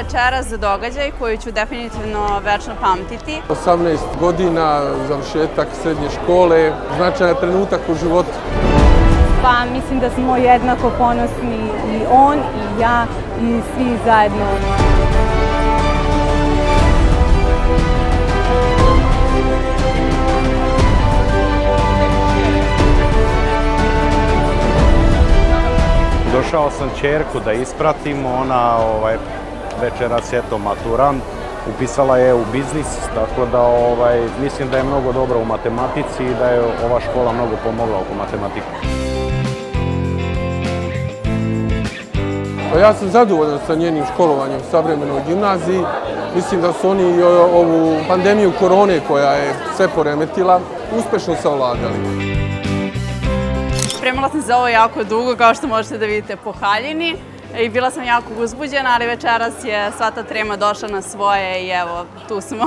večeras za događaj koji ću definitivno večno pamtiti. 18 godina, završetak srednje škole, značajan trenutak u životu. Pa mislim da smo jednako ponosni i on i ja i svi zajedno. Došao sam ćerku da ispratimo, ona večeras je maturant, upisala je u biznis, tako da mislim da je mnogo dobra u matematici i da je ova škola mnogo pomogla oko matematike. Ja sam zadovoljan sa njenim školovanjem u savremenoj gimnaziji. Mislim da su oni ovu pandemiju korone koja je sve poremetila uspešno savladali. Spremala sam za ovo jako dugo, kao što možete da vidite po haljini. I bila sam jako uzbuđena, ali večeras je sva ta trema došla na svoje i evo, tu smo.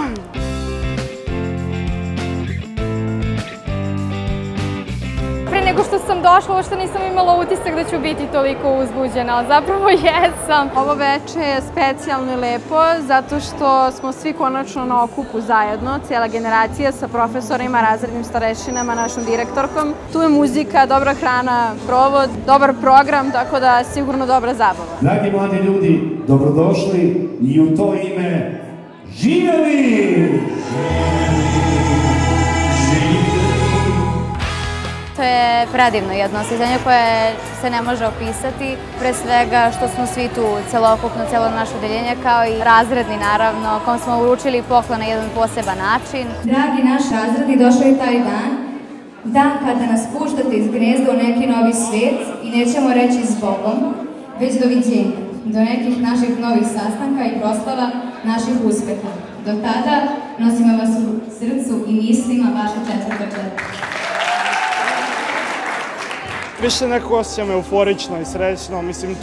Pre nego što sam došla, uopšte nisam imala utisak da ću biti toliko uzbuđena, ali zapravo jesam. Ovo veče je specijalno i lepo zato što smo svi konačno na okupu zajedno, cijela generacija sa profesorima, razrednim starešinama, našom direktorkom. Tu je muzika, dobra hrana, provod, dobar program, tako da sigurno dobra zabava. Dragi mladi ljudi, dobrodošli i u to ime živeli! To je predivno jedno osjećanje koje se ne može opisati. Pre svega što smo svi tu celokupno, celo naše odeljenje, kao i razredni naravno, kom smo uručili poklon na jedan poseban način. Dragi naš razredni, došao je taj dan. Dan kada nas puštate iz gnezda u neki novi svijet i nećemo reći zbogom, već doviđenja. Do nekih naših novih sastanka i proslava naših uspeha. Do tada nosimo vas u srcu i mislima vaše četvrto. Više nekako osjećam euforično i srećno, mislim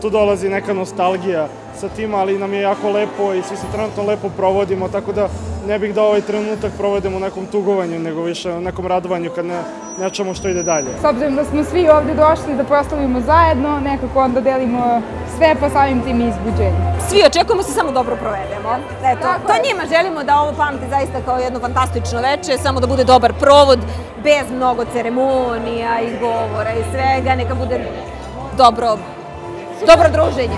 tu dolazi neka nostalgija sa tim, ali nam je jako lepo i svi se trenutno lepo provodimo, tako da ne bih da ovaj trenutak provedemo u nekom tugovanju, nego više u nekom radovanju kad nečemu što ide dalje. S obzirom da smo svi ovde došli da proslavimo zajedno, nekako onda delimo sve pa samim tim izbuđenje. Svi očekujemo se samo dobro provedemo. Eto, to njima želimo da ovo pamti zaista kao jedno fantastično veče, samo da bude dobar provod, bez mnogo ceremonija i govora i svega, neka bude dobro druženje.